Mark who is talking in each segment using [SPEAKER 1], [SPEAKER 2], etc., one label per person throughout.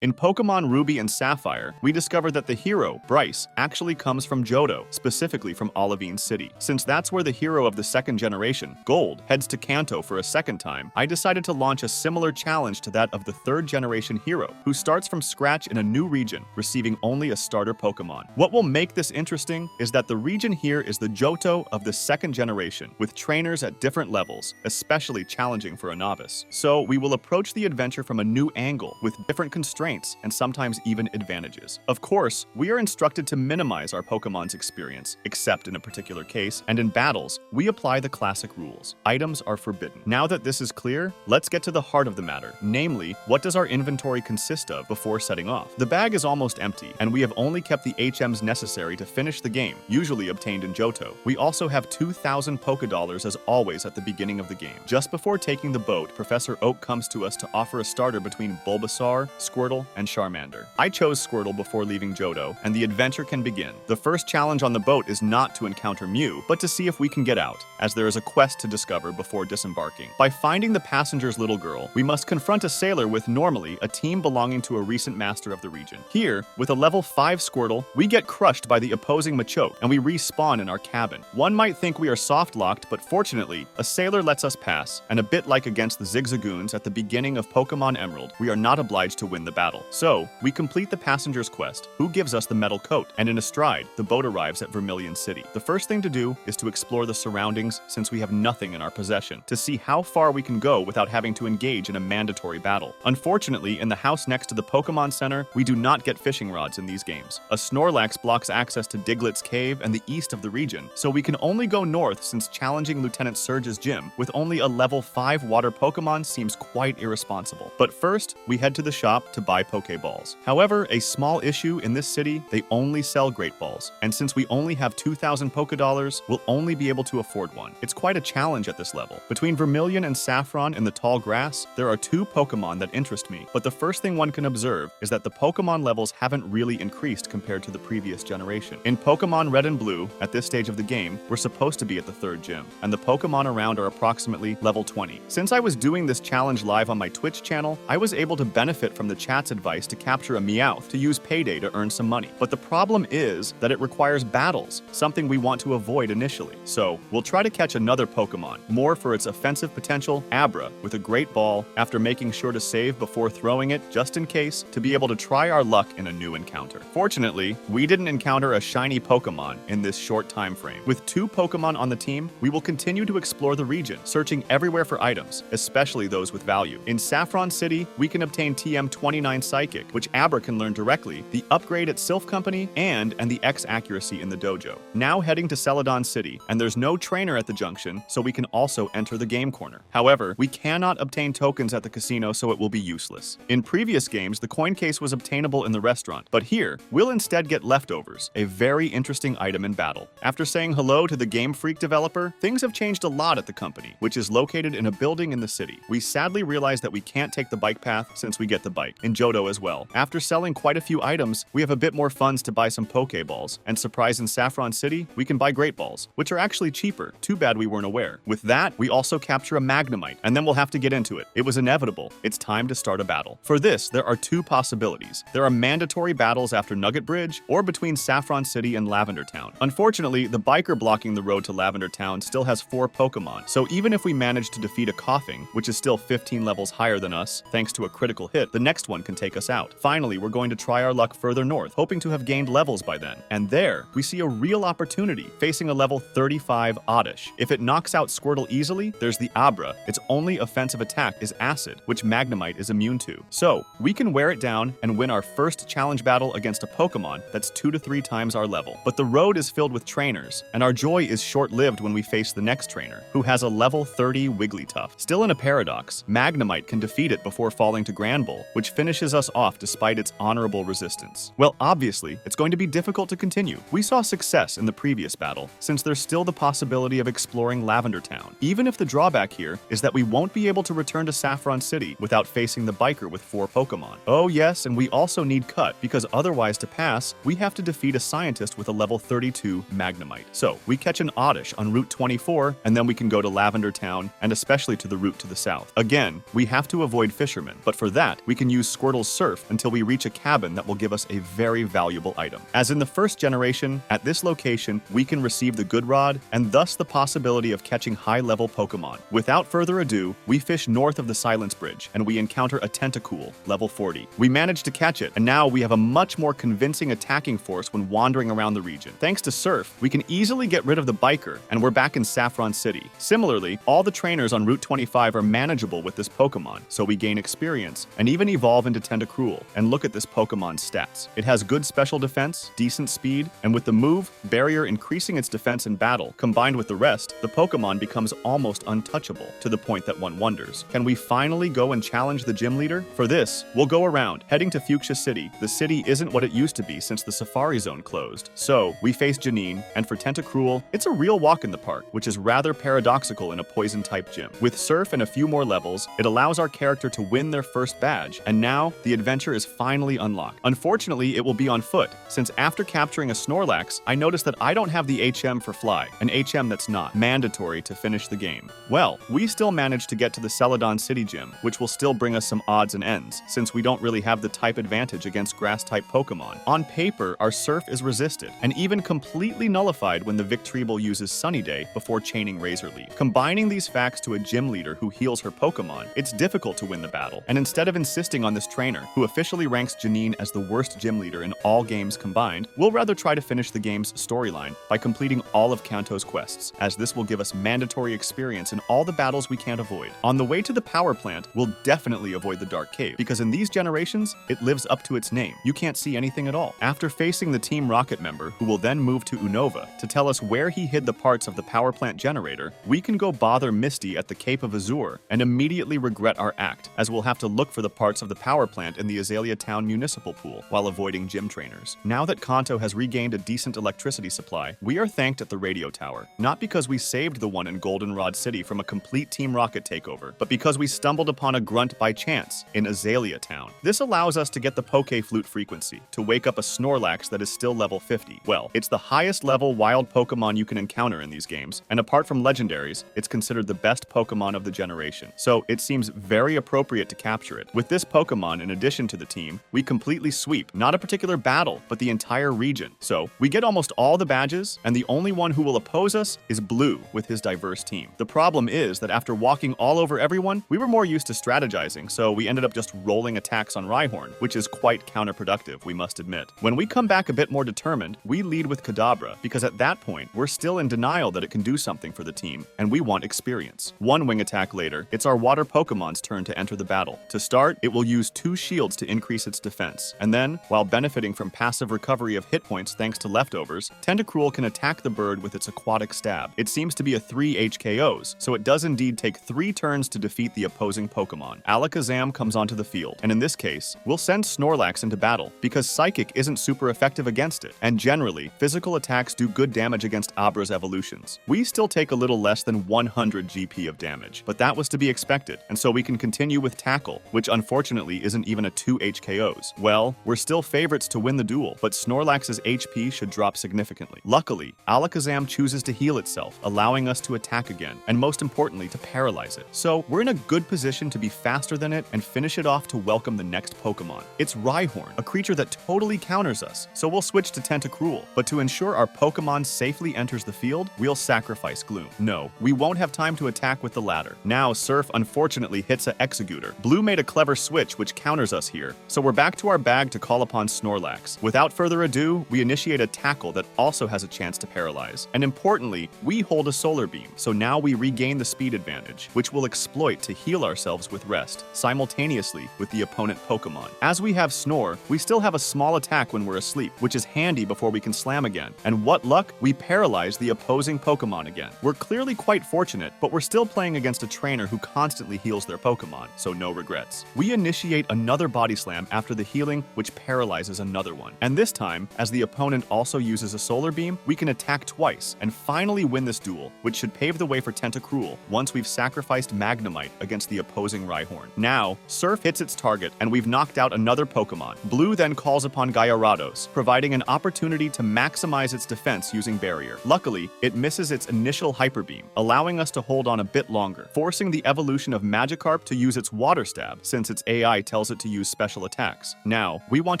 [SPEAKER 1] In Pokemon Ruby and Sapphire, we discovered that the hero, Bryce, actually comes from Johto, specifically from Vermillion City. Since that's where the hero of the second generation, Gold, heads to Kanto for a second time, I decided to launch a similar challenge to that of the third generation hero, who starts from scratch in a new region, receiving only a starter Pokemon. What will make this interesting is that the region here is the Johto of the second generation, with trainers at different levels, especially challenging for a novice. So we will approach the adventure from a new angle, with different constraints and sometimes even advantages. Of course, we are instructed to minimize our Pokemon's experience, except in a particular case, and in battles, we apply the classic rules. Items are forbidden. Now that this is clear, let's get to the heart of the matter, namely, what does our inventory consist of before setting off? The bag is almost empty, and we have only kept the HMs necessary to finish the game, usually obtained in Johto. We also have 2,000 Pokédollars as always at the beginning of the game. Just before taking the boat, Professor Oak comes to us to offer a starter between Bulbasaur, Squirtle, and Charmander. I chose Squirtle before leaving Johto, and the adventure can begin. The first challenge on the boat is not to encounter Mew, but to see if we can get out, as there is a quest to discover before disembarking. By finding the passenger's little girl, we must confront a sailor with normally a team belonging to a recent master of the region. Here, with a level 5 Squirtle, we get crushed by the opposing Machoke, and we respawn in our cabin. One might think we are soft-locked, but fortunately, a sailor lets us pass, and a bit like against the Zigzagoons at the beginning of Pokemon Emerald, we are not obliged to win the battle. So, we complete the passenger's quest, who gives us the metal coat, and in a stride, the boat arrives at Vermillion City. The first thing to do is to explore the surroundings since we have nothing in our possession, to see how far we can go without having to engage in a mandatory battle. Unfortunately, in the house next to the Pokemon Center, we do not get fishing rods in these games. A Snorlax blocks access to Diglett's cave and the east of the region, so we can only go north since challenging Lieutenant Surge's gym with only a level 5 water Pokemon seems quite irresponsible. But first, we head to the shop to buy Pokeballs. However, a small issue in this city, they only sell Great Balls, and since we only have 2,000 Pokedollars, we'll only be able to afford one. It's quite a challenge at this level. Between Vermilion and Saffron in the tall grass, there are 2 Pokemon that interest me, but the first thing one can observe is that the Pokemon levels haven't really increased compared to the previous generation. In Pokemon Red and Blue, at this stage of the game, we're supposed to be at the 3rd gym, and the Pokemon around are approximately level 20. Since I was doing this challenge live on my Twitch channel, I was able to benefit from the chat's advice to capture a Meowth to use Payday to earn some money. But the problem is that it requires battles, something we want to avoid initially. So, we'll try to catch another Pokemon, more for its offensive potential, Abra, with a Great Ball, after making sure to save before throwing it, just in case, to be able to try our luck in a new encounter. Fortunately, we didn't encounter a shiny Pokemon in this short time frame. With 2 Pokemon on the team, we will continue to explore the region, searching everywhere for items, especially those with value. In Saffron City, we can obtain TM29 Psychic, which Abra can learn directly, the upgrade at Sylph Company, and the X accuracy in the dojo. Now heading to Celadon City, and there's no trainer at the junction, so we can also enter the game corner. However, we cannot obtain tokens at the casino, so it will be useless. In previous games, the coin case was obtainable in the restaurant, but here, we'll instead get leftovers, a very interesting item in battle. After saying hello to the Game Freak developer, things have changed a lot at the company, which is located in a building in the city. We sadly realize that we can't take the bike path since we get the bike, in Johto as well. After selling quite a few items, we have a bit more funds to buy some Pokeballs, and surprise in Saffron City, we can buy Great Balls, which are actually cheaper. Too bad we weren't aware. With that, we also capture a Magnemite, and then we'll have to get into it. It was inevitable. It's time to start a battle. For this, there are 2 possibilities. There are mandatory battles after Nugget Bridge, or between Saffron City and Lavender Town. Unfortunately, the biker blocking the road to Lavender Town still has 4 Pokemon, so even if we manage to defeat a Coughing, which is still 15 levels higher than us, thanks to a critical hit, the next one can take us out. Finally, we're going to try our luck further north, hoping to have gained levels by then. And there, we see a real opportunity, facing a level 35 Oddish. If it knocks out Squirtle easily, there's the Abra. Its only offensive attack is Acid, which Magnemite is immune to. So, we can wear it down and win our first challenge battle against a Pokemon that's 2 to 3 times our level. But the road is filled with trainers, and our joy is short-lived when we face the next trainer, who has a level 30 Wigglytuff. Still in a paradox, Magnemite can defeat it before falling to Granbull, which finishes us off despite its honorable resistance. Well, obviously, it's going to be difficult to continue. We saw success in the previous battle, since there's still the possibility of exploring Lavender Town, even if the drawback here is that we won't be able to return to Saffron City without facing the biker with 4 Pokemon. Oh yes, and we also need Cut, because otherwise to pass, we have to defeat a scientist with a level 32 Magnemite. So, we catch an Oddish on Route 24, and then we can go to Lavender Town, and especially to the route to the south. Again, we have to avoid fishermen, but for that, we can use Squirtle Squirtle's Surf until we reach a cabin that will give us a very valuable item. As in the first generation, at this location, we can receive the Good Rod and thus the possibility of catching high-level Pokemon. Without further ado, we fish north of the Silence Bridge and we encounter a Tentacool, level 40. We manage to catch it, and now we have a much more convincing attacking force when wandering around the region. Thanks to Surf, we can easily get rid of the biker, and we're back in Saffron City. Similarly, all the trainers on Route 25 are manageable with this Pokemon, so we gain experience and even evolve into Tentacruel. And look at this Pokemon's stats. It has good special defense, decent speed, and with the move, Barrier increasing its defense in battle, combined with the rest, the Pokemon becomes almost untouchable, to the point that one wonders, can we finally go and challenge the gym leader? For this, we'll go around, heading to Fuchsia City. The city isn't what it used to be since the Safari Zone closed. So, we face Janine, and for Tentacruel, it's a real walk in the park, which is rather paradoxical in a poison-type gym. With Surf and a few more levels, it allows our character to win their first badge, and now, the adventure is finally unlocked. Unfortunately, it will be on foot, since after capturing a Snorlax, I noticed that I don't have the HM for Fly, an HM that's not mandatory to finish the game. Well, we still managed to get to the Celadon City Gym, which will still bring us some odds and ends, since we don't really have the type advantage against grass-type Pokemon. On paper, our Surf is resisted, and even completely nullified when the Victreebel uses Sunny Day before chaining Razor Leaf. Combining these facts to a gym leader who heals her Pokemon, it's difficult to win the battle, and instead of insisting on this trainer, who officially ranks Janine as the worst gym leader in all games combined, we'll rather try to finish the game's storyline by completing all of Kanto's quests, as this will give us mandatory experience in all the battles we can't avoid. On the way to the power plant, we'll definitely avoid the Dark Cave, because in these generations, it lives up to its name. You can't see anything at all. After facing the Team Rocket member, who will then move to Unova to tell us where he hid the parts of the power plant generator, we can go bother Misty at the Cape of Azure and immediately regret our act, as we'll have to look for the parts of the power plant in the Azalea Town municipal pool while avoiding gym trainers. Now that Kanto has regained a decent electricity supply, we are thanked at the radio tower, not because we saved the one in Goldenrod City from a complete Team Rocket takeover, but because we stumbled upon a grunt by chance in Azalea Town. This allows us to get the Poke Flute frequency to wake up a Snorlax that is still level 50. Well, it's the highest level wild Pokemon you can encounter in these games, and apart from legendaries, it's considered the best Pokemon of the generation, so it seems very appropriate to capture it. With this Pokemon in addition to the team, we completely sweep, not a particular battle, but the entire region. So, we get almost all the badges, and the only one who will oppose us is Blue with his diverse team. The problem is that after walking all over everyone, we were more used to strategizing, so we ended up just rolling attacks on Rhyhorn, which is quite counterproductive, we must admit. When we come back a bit more determined, we lead with Kadabra, because at that point, we're still in denial that it can do something for the team, and we want experience. One wing attack later, it's our water Pokemon's turn to enter the battle. To start, it will use 2 shields to increase its defense, and then, while benefiting from passive recovery of hit points thanks to leftovers, Tentacruel can attack the bird with its aquatic stab. It seems to be a 3 HKOs, so it does indeed take 3 turns to defeat the opposing Pokemon. Alakazam comes onto the field, and in this case, we'll send Snorlax into battle, because Psychic isn't super effective against it, and generally, physical attacks do good damage against Abra's evolutions. We still take a little less than 100 GP of damage, but that was to be expected, and so we can continue with Tackle, which unfortunately isn't even a 2 HKOs. Well, we're still favorites to win the duel, but Snorlax's HP should drop significantly. Luckily, Alakazam chooses to heal itself, allowing us to attack again, and most importantly, to paralyze it. So, we're in a good position to be faster than it and finish it off to welcome the next Pokemon. It's Rhyhorn, a creature that totally counters us, so we'll switch to Tentacruel. But to ensure our Pokemon safely enters the field, we'll sacrifice Gloom. No, we won't have time to attack with the latter. Now, Surf unfortunately hits a Executor. Blue made a clever switch which counters us here, so we're back to our bag to call upon Snorlax. Without further ado, we initiate a Tackle that also has a chance to paralyze. And importantly, we hold a Solar Beam, so now we regain the speed advantage, which we'll exploit to heal ourselves with rest, simultaneously with the opponent Pokemon. As we have Snore, we still have a small attack when we're asleep, which is handy before we can slam again. And what luck, we paralyze the opposing Pokemon again. We're clearly quite fortunate, but we're still playing against a trainer who constantly heals their Pokemon, so no regrets. We initiate another Body Slam after the healing, which paralyzes another one. And this time, as the opponent also uses a Solar Beam, we can attack twice and finally win this duel, which should pave the way for Tentacruel once we've sacrificed Magnemite against the opposing Rhyhorn. Now, Surf hits its target and we've knocked out another Pokemon. Blue then calls upon Gyarados, providing an opportunity to maximize its defense using Barrier. Luckily, it misses its initial Hyper Beam, allowing us to hold on a bit longer, forcing the evolution of Magikarp to use its Water Stab, since its AI tells tells it to use special attacks. Now, we want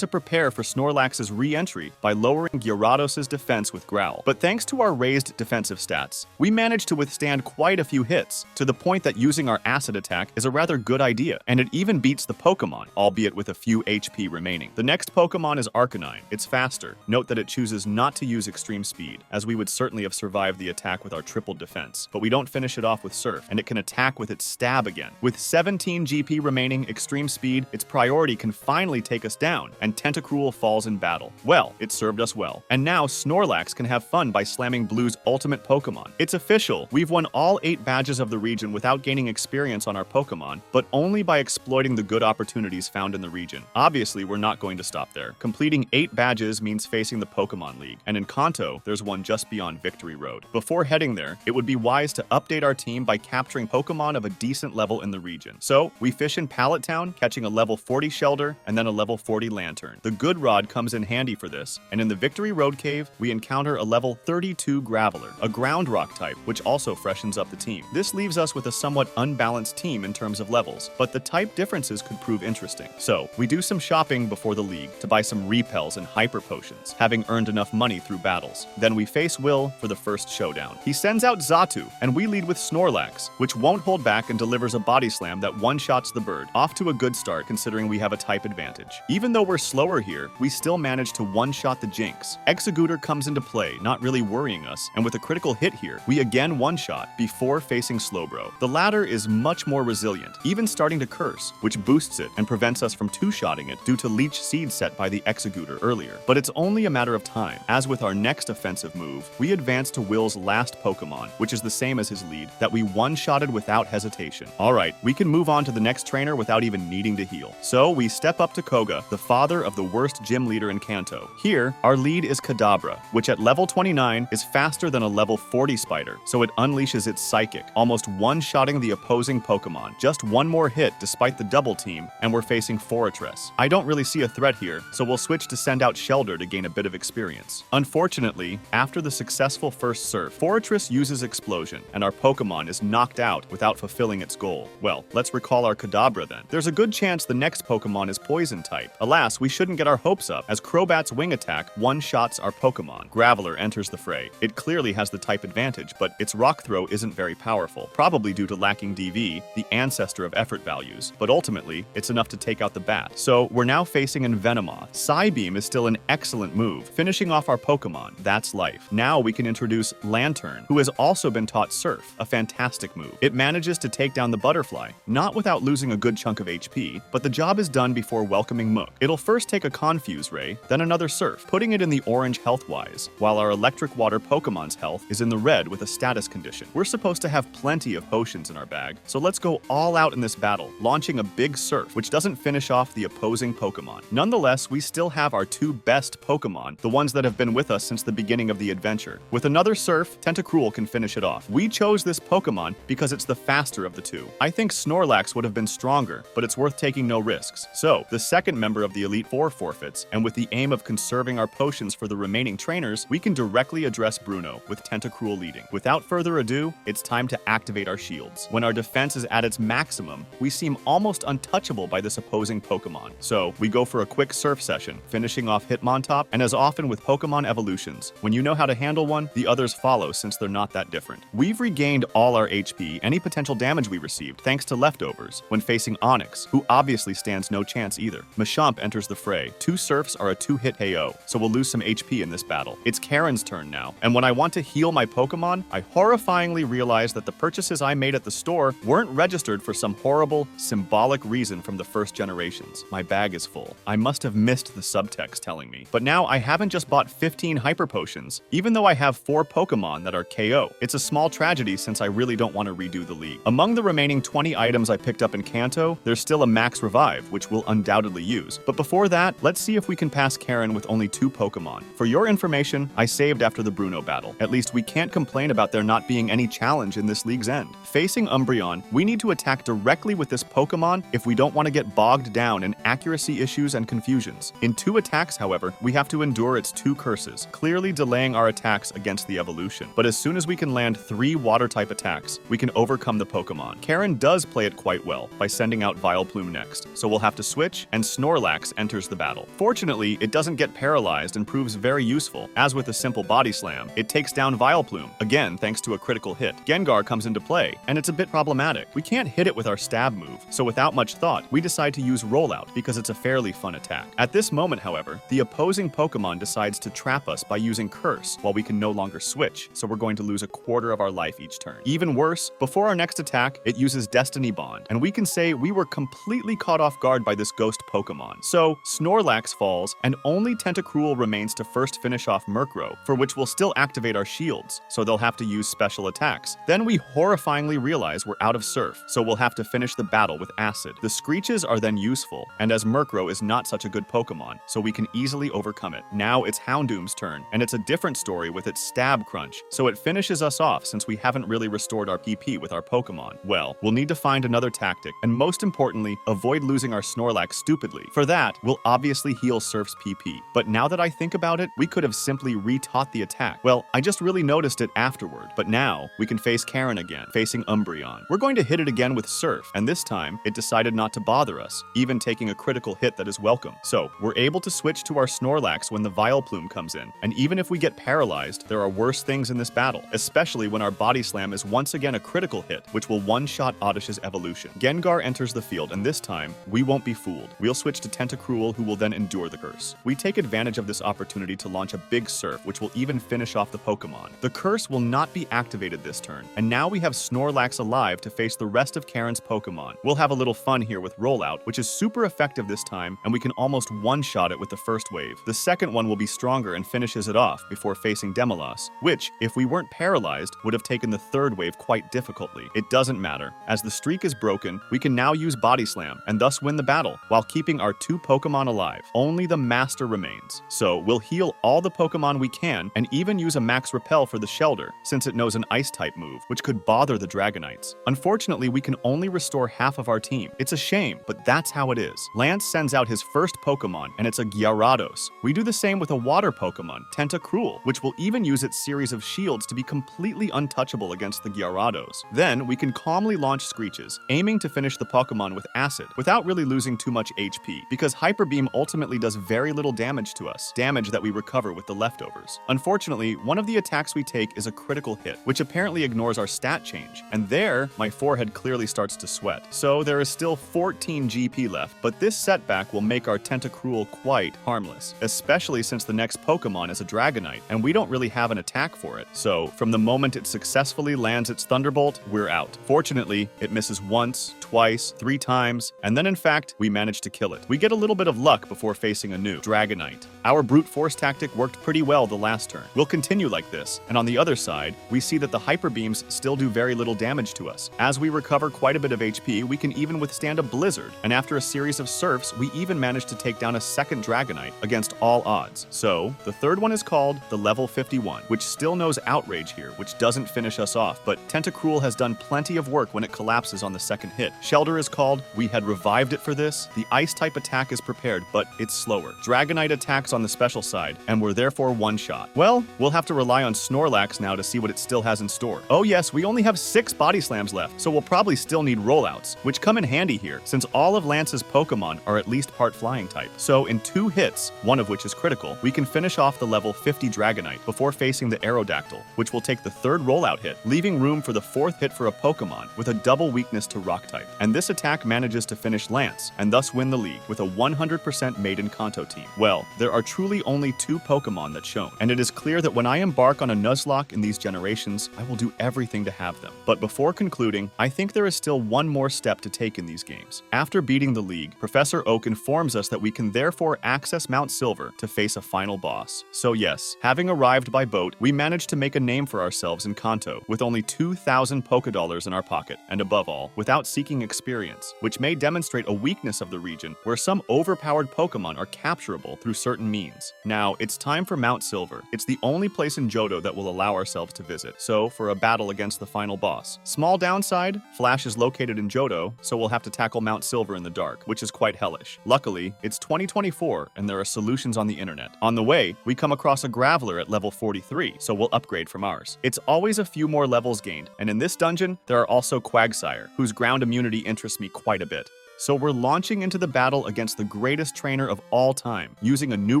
[SPEAKER 1] to prepare for Snorlax's re-entry by lowering Gyarados' defense with Growl. But thanks to our raised defensive stats, we managed to withstand quite a few hits, to the point that using our acid attack is a rather good idea, and it even beats the Pokemon, albeit with a few HP remaining. The next Pokemon is Arcanine. It's faster. Note that it chooses not to use extreme speed, as we would certainly have survived the attack with our triple defense. But we don't finish it off with Surf, and it can attack with its stab again. With 17 GP remaining, extreme speed, its priority can finally take us down, and Tentacruel falls in battle. Well, it served us well. And now Snorlax can have fun by slamming Blue's ultimate Pokemon. It's official. We've won all 8 badges of the region without gaining experience on our Pokemon, but only by exploiting the good opportunities found in the region. Obviously, we're not going to stop there. Completing 8 badges means facing the Pokemon League, and in Kanto, there's one just beyond Victory Road. Before heading there, it would be wise to update our team by capturing Pokemon of a decent level in the region. So, we fish in Pallet Town, catching a level 40 Shelder and then a level 40 Lantern. The Good Rod comes in handy for this, and in the Victory Road Cave, we encounter a level 32 Graveler, a ground rock type, which also freshens up the team. This leaves us with a somewhat unbalanced team in terms of levels, but the type differences could prove interesting. So, we do some shopping before the league to buy some repels and hyper potions, having earned enough money through battles. Then we face Will for the first showdown. He sends out Xatu, and we lead with Snorlax, which won't hold back and delivers a body slam that one-shots the bird. Off to a good start considering we have a type advantage. Even though we're slower here, we still manage to one-shot the Jinx. Exeggutor comes into play, not really worrying us, and with a critical hit here, we again one-shot before facing Slowbro. The latter is much more resilient, even starting to curse, which boosts it and prevents us from two-shotting it due to Leech Seed set by the Exeggutor earlier. But it's only a matter of time. As with our next offensive move, we advance to Will's last Pokemon, which is the same as his lead, that we one-shotted without hesitation. Alright, we can move on to the next trainer without even needing to heal. So we step up to Koga, the father of the worst gym leader in Kanto. Here, our lead is Kadabra, which at level 29 is faster than a level 40 spider, so it unleashes its Psychic, almost one-shotting the opposing Pokemon. Just one more hit despite the double team, and we're facing Fortress. I don't really see a threat here, so we'll switch to send out Shelder to gain a bit of experience. Unfortunately, after the successful first Surf, Fortress uses Explosion, and our Pokemon is knocked out without fulfilling its goal. Well, let's recall our Kadabra then. There's a good chance the next Pokemon is Poison type. Alas, we shouldn't get our hopes up, as Crobat's Wing Attack one-shots our Pokemon. Graveler enters the fray. It clearly has the type advantage, but its Rock Throw isn't very powerful, probably due to lacking DV, the ancestor of effort values, but ultimately, it's enough to take out the bat. So, we're now facing Envenomoth. Psybeam is still an excellent move, finishing off our Pokemon. That's life. Now we can introduce Lantern, who has also been taught Surf, a fantastic move. It manages to take down the Butterfly, not without losing a good chunk of HP, but the job is done before welcoming Mook. It'll first take a Confuse Ray, then another Surf, putting it in the orange health-wise, while our Electric Water Pokemon's health is in the red with a status condition. We're supposed to have plenty of potions in our bag, so let's go all out in this battle, launching a big Surf, which doesn't finish off the opposing Pokemon. Nonetheless, we still have our 2 best Pokemon, the ones that have been with us since the beginning of the adventure. With another Surf, Tentacruel can finish it off. We chose this Pokemon because it's the faster of the 2. I think Snorlax would have been stronger, but it's worth taking no risks. So, the second member of the Elite Four forfeits, and with the aim of conserving our potions for the remaining trainers, we can directly address Bruno, with Tentacruel leading. Without further ado, it's time to activate our shields. When our defense is at its maximum, we seem almost untouchable by this opposing Pokemon. So, we go for a quick Surf session, finishing off Hitmontop, and as often with Pokemon evolutions, when you know how to handle one, the others follow since they're not that different. We've regained all our HP, any potential damage we received, thanks to leftovers, when facing Onix, who obviously stands no chance either. Machamp enters the fray. 2 Surfs are a 2-hit KO, so we'll lose some HP in this battle. It's Karen's turn now, and when I want to heal my Pokemon, I horrifyingly realize that the purchases I made at the store weren't registered for some horrible, symbolic reason from the first generations. My bag is full. I must have missed the subtext telling me. But now I haven't just bought 15 Hyper Potions, even though I have 4 Pokemon that are KO. It's a small tragedy since I really don't want to redo the league. Among the remaining 20 items I picked up in Kanto, there's still a Max Revive, which we'll undoubtedly use. But before that, let's see if we can pass Karen with only 2 Pokemon. For your information, I saved after the Bruno battle. At least we can't complain about there not being any challenge in this league's end. Facing Umbreon, we need to attack directly with this Pokemon if we don't want to get bogged down in accuracy issues and confusions. In 2 attacks, however, we have to endure its 2 curses, clearly delaying our attacks against the evolution. But as soon as we can land 3 Water-type attacks, we can overcome the Pokemon. Karen does play it quite well by sending out Vileplume next. next, so we'll have to switch, and Snorlax enters the battle. Fortunately, it doesn't get paralyzed and proves very useful. As with a simple body slam, it takes down Vileplume, again thanks to a critical hit. Gengar comes into play, and it's a bit problematic. We can't hit it with our stab move, so without much thought, we decide to use Rollout because it's a fairly fun attack. At this moment, however, the opposing Pokemon decides to trap us by using Curse while we can no longer switch, so we're going to lose a quarter of our life each turn. Even worse, before our next attack, it uses Destiny Bond, and we can say we were completely caught off guard by this ghost Pokemon. So, Snorlax falls, and only Tentacruel remains to first finish off Murkrow, for which we'll still activate our shields, so they'll have to use special attacks. Then we horrifyingly realize we're out of Surf, so we'll have to finish the battle with Acid. The Screeches are then useful, and as Murkrow is not such a good Pokemon, so we can easily overcome it. Now it's Houndoom's turn, and it's a different story with its Stab Crunch, so it finishes us off since we haven't really restored our PP with our Pokemon. Well, we'll need to find another tactic, and most importantly, avoid losing our Snorlax stupidly. For that, we'll obviously heal Surf's PP, but now that I think about it, we could have simply retaught the attack. Well, I just really noticed it afterward, but now we can face Karen again, facing Umbreon. We're going to hit it again with Surf, and this time, it decided not to bother us, even taking a critical hit that is welcome. So, we're able to switch to our Snorlax when the Vileplume comes in, and even if we get paralyzed, there are worse things in this battle, especially when our Body Slam is once again a critical hit, which will one-shot Oddish's evolution. Gengar enters the field, and this time, we won't be fooled. We'll switch to Tentacruel, who will then endure the curse. We take advantage of this opportunity to launch a big Surf, which will even finish off the Pokemon. The curse will not be activated this turn, and now we have Snorlax alive to face the rest of Karen's Pokemon. We'll have a little fun here with Rollout, which is super effective this time, and we can almost one-shot it with the first wave. The second one will be stronger and finishes it off before facing Demolos, which, if we weren't paralyzed, would have taken the third wave quite difficultly. It doesn't matter. As the streak is broken, we can now use Body Slam, and thus win the battle, while keeping our two Pokemon alive. Only the Master remains. So, we'll heal all the Pokemon we can, and even use a Max Repel for the Shelter, since it knows an Ice-type move, which could bother the Dragonites. Unfortunately, we can only restore half of our team. It's a shame, but that's how it is. Lance sends out his first Pokemon, and it's a Gyarados. We do the same with a water Pokemon, Tentacruel, which will even use its series of shields to be completely untouchable against the Gyarados. Then, we can calmly launch Screeches, aiming to finish the Pokemon with Acid, without really losing too much HP, because Hyper Beam ultimately does very little damage to us, damage that we recover with the leftovers. Unfortunately, one of the attacks we take is a critical hit, which apparently ignores our stat change, and there, my forehead clearly starts to sweat. So there is still 14 GP left, but this setback will make our Tentacruel quite harmless, especially since the next Pokemon is a Dragonite, and we don't really have an attack for it. So, from the moment it successfully lands its Thunderbolt, we're out. Fortunately, it misses once, twice, 3 times, and then in fact, we manage to kill it. We get a little bit of luck before facing a new Dragonite. Our brute force tactic worked pretty well the last turn. We'll continue like this, and on the other side, we see that the Hyper Beams still do very little damage to us. As we recover quite a bit of HP, we can even withstand a Blizzard, and after a series of Surfs, we even managed to take down a second Dragonite against all odds. So, the third one is called the Level 51, which still knows Outrage here, which doesn't finish us off, but Tentacruel has done plenty of work when it collapses on the second hit. Shelter is called, we had revived it for this, the Ice-type attack is prepared, but it's slower. Dragonite attacks on the special side, and we're therefore one-shot. Well, we'll have to rely on Snorlax now to see what it still has in store. Oh yes, we only have 6 Body Slams left, so we'll probably still need Rollouts, which come in handy here, since all of Lance's Pokemon are at least part Flying type. So in 2 hits, one of which is critical, we can finish off the level 50 Dragonite before facing the Aerodactyl, which will take the 3rd Rollout hit, leaving room for the 4th hit for a Pokemon with a double weakness to Rock type. And this attack manages to finish Lance, and thus win the league with a 100% Maiden Kanto team. Well, there are truly only 2 Pokemon that's shown, and it is clear that when I embark on a Nuzlocke in these generations, I will do everything to have them. But before concluding, I think there is still one more step to take in these games. After beating the league, Professor Oak informs us that we can therefore access Mount Silver to face a final boss. So yes, having arrived by boat, we managed to make a name for ourselves in Kanto with only 2,000 Pokédollars in our pocket, and above all, without seeking experience, which may demonstrate a weakness of the region where some overpowered Pokemon are capturable through certain means. Now, it's time for Mount Silver. It's the only place in Johto that will allow ourselves to visit, so for a battle against the final boss. Small downside, Flash is located in Johto, so we'll have to tackle Mount Silver in the dark, which is quite hellish. Luckily, it's 2024 and there are solutions on the internet. On the way, we come across a Graveler at level 43, so we'll upgrade from ours. It's always a few more levels gained, and in this dungeon, there are also Quagsire, whose ground immunity interests me quite a bit. So we're launching into the battle against the greatest trainer of all time, using a new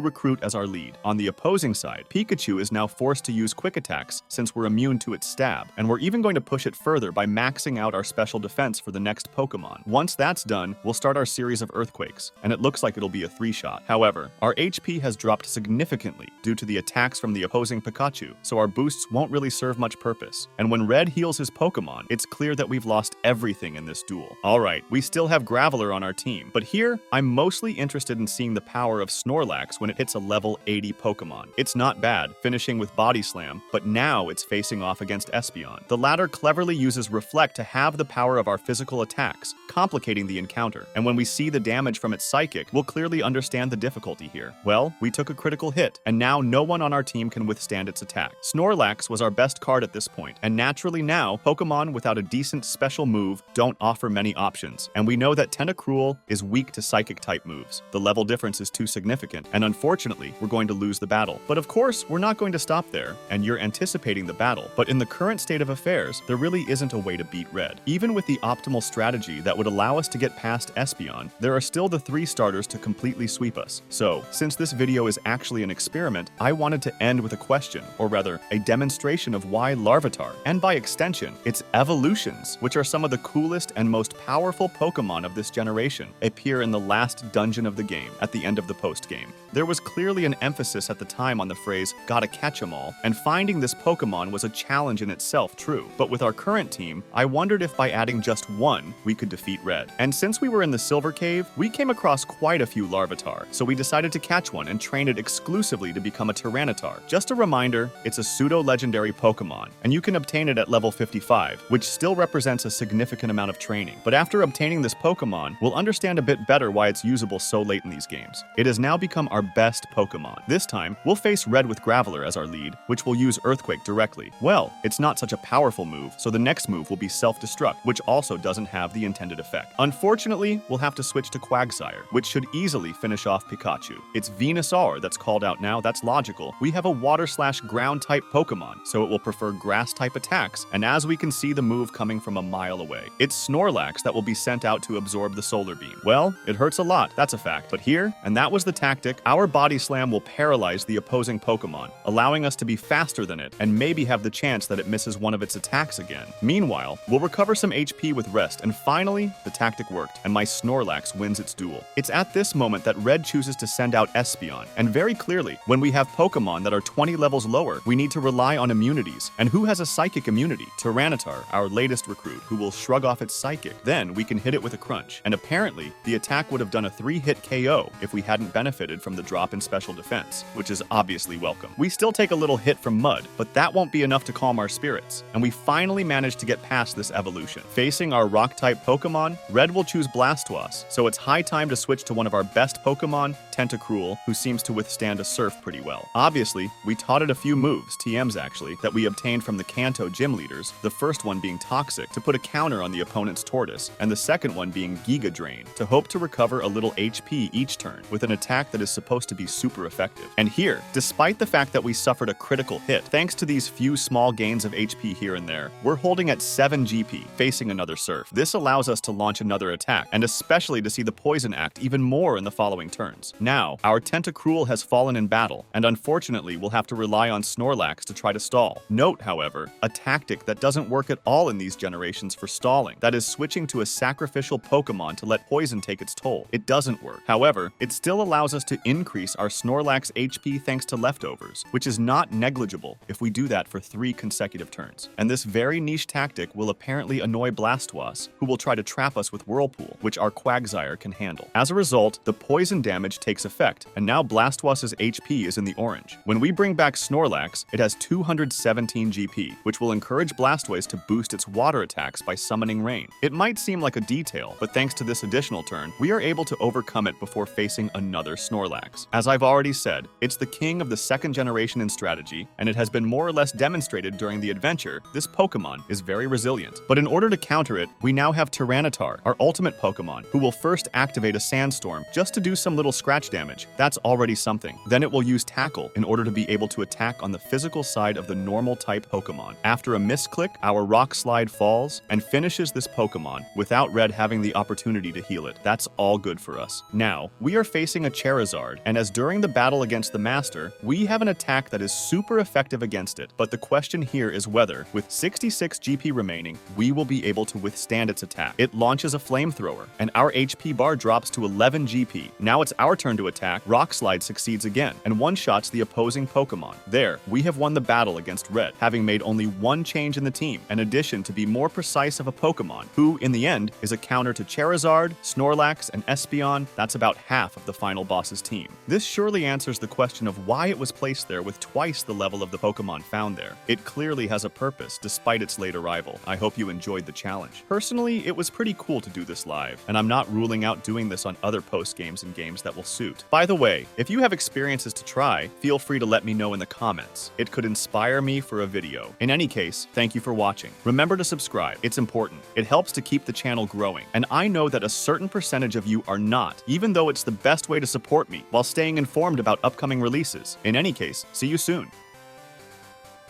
[SPEAKER 1] recruit as our lead. On the opposing side, Pikachu is now forced to use quick attacks since we're immune to its stab, and we're even going to push it further by maxing out our special defense for the next Pokemon. Once that's done, we'll start our series of Earthquakes, and it looks like it'll be a 3-shot. However, our HP has dropped significantly due to the attacks from the opposing Pikachu, so our boosts won't really serve much purpose. And when Red heals his Pokemon, it's clear that we've lost everything in this duel. Alright, we still have Graveler on our team, but here, I'm mostly interested in seeing the power of Snorlax when it hits a level 80 Pokemon. It's not bad, finishing with Body Slam, but now it's facing off against Espeon. The latter cleverly uses Reflect to have the power of our physical attacks, complicating the encounter, and when we see the damage from its Psychic, we'll clearly understand the difficulty here. Well, we took a critical hit, and now no one on our team can withstand its attack. Snorlax was our best card at this point, and naturally now, Pokemon without a decent special move don't offer many options, and we know that Tentacruel is weak to Psychic-type moves. The level difference is too significant, and unfortunately, we're going to lose the battle. But of course, we're not going to stop there, and you're anticipating the battle, but in the current state of affairs, there really isn't a way to beat Red. Even with the optimal strategy that would allow us to get past Espeon, there are still the 3 starters to completely sweep us. So, since this video is actually an experiment, I wanted to end with a question, or rather, a demonstration of why Larvitar, and by extension, its evolutions, which are some of the coolest and most powerful Pokemon of this generation, appear in the last dungeon of the game, at the end of the post-game. There was clearly an emphasis at the time on the phrase, gotta catch 'em all, and finding this Pokemon was a challenge in itself, true. But with our current team, I wondered if by adding just one, we could defeat Red. And since we were in the Silver Cave, we came across quite a few Larvitar, so we decided to catch one and train it exclusively to become a Tyranitar. Just a reminder, it's a pseudo-legendary Pokemon, and you can obtain it at level 55, which still represents a significant amount of training. But after obtaining this Pokemon, we'll understand a bit better why it's usable so late in these games. It has now become our best Pokemon. This time, we'll face Red with Graveler as our lead, which will use Earthquake directly. Well, it's not such a powerful move, so the next move will be Self-Destruct, which also doesn't have the intended effect. Unfortunately, we'll have to switch to Quagsire, which should easily finish off Pikachu. It's Venusaur that's called out now, that's logical. We have a Water/Ground-type Pokemon, so it will prefer Grass-type attacks, and as we can see the move coming from a mile away. It's Snorlax that will be sent out to absorb the Solar Beam. Well, it hurts a lot, that's a fact, but here, and that was the tactic, our Body Slam will paralyze the opposing Pokemon, allowing us to be faster than it, and maybe have the chance that it misses one of its attacks again. Meanwhile, we'll recover some HP with Rest, and finally, the tactic worked, and my Snorlax wins its duel. It's at this moment that Red chooses to send out Espeon, and very clearly, when we have Pokemon that are 20 levels lower, we need to rely on immunities. And who has a Psychic immunity? Tyranitar, our latest recruit, who will shrug off its Psychic. Then we can hit it with a Crunch, and apparently, the attack would have done a 3-hit KO if we hadn't benefited from the drop in special defense, which is obviously welcome. We still take a little hit from Mud, but that won't be enough to calm our spirits, and we finally managed to get past this evolution. Facing our Rock-type Pokemon, Red will choose Blastoise, so it's high time to switch to one of our best Pokemon, Tentacruel, who seems to withstand a Surf pretty well. Obviously, we taught it a few moves, TMs actually, that we obtained from the Kanto gym leaders, the first one being Toxic, to put a counter on the opponent's Tortoise, and the second one being Giga Drain, to hope to recover a little HP each turn, with an attack that is supposed to be super effective. And here, despite the fact that we suffered a critical hit, thanks to these few small gains of HP here and there, we're holding at 7 GP, facing another Surf. This allows us to launch another attack, and especially to see the Poison act even more in the following turns. Now, our Tentacruel has fallen in battle, and unfortunately we'll have to rely on Snorlax to try to stall. Note, however, a tactic that doesn't work at all in these generations for stalling, that is switching to a sacrificial Pokemon to let Poison take its toll. It doesn't work. However, it still allows us to increase our Snorlax HP thanks to leftovers, which is not negligible if we do that for 3 consecutive turns. And this very niche tactic will apparently annoy Blastoise, who will try to trap us with Whirlpool, which our Quagsire can handle. As a result, the poison damage takes effect, and now Blastoise's HP is in the orange. When we bring back Snorlax, it has 217 GP, which will encourage Blastoise to boost its water attacks by summoning Rain. It might seem like a detail, but thanks to this additional turn, we are able to overcome it before facing another Snorlax. As I've already said, it's the king of the second generation in strategy, and it has been more or less demonstrated during the adventure, this Pokemon is very resilient. But in order to counter it, we now have Tyranitar, our ultimate Pokemon, who will first activate a Sandstorm just to do some little scratch damage. That's already something. Then it will use Tackle in order to be able to attack on the physical side of the normal type Pokemon. After a misclick, our Rock Slide falls and finishes this Pokemon without Red having the opportunity opportunity to heal it. That's all good for us. Now, we are facing a Charizard, and as during the battle against the Master, we have an attack that is super effective against it. But the question here is whether, with 66 GP remaining, we will be able to withstand its attack. It launches a flamethrower, and our HP bar drops to 11 GP. Now it's our turn to attack. Rock Slide succeeds again, and one-shots the opposing Pokemon. There, we have won the battle against Red, having made only one change in the team, an addition to be more precise of a Pokemon, who, in the end, is a counter to Charizard, Snorlax, and Espeon. That's about half of the final boss's team. This surely answers the question of why it was placed there with twice the level of the Pokemon found there. It clearly has a purpose, despite its late arrival. I hope you enjoyed the challenge. Personally, it was pretty cool to do this live, and I'm not ruling out doing this on other post-games and games that will suit. By the way, if you have experiences to try, feel free to let me know in the comments. It could inspire me for a video. In any case, thank you for watching. Remember to subscribe. It's important. It helps to keep the channel growing, and I know that a certain percentage of you are not, even though it's the best way to support me while staying informed about upcoming releases. In any case, see you soon.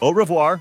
[SPEAKER 1] Au revoir.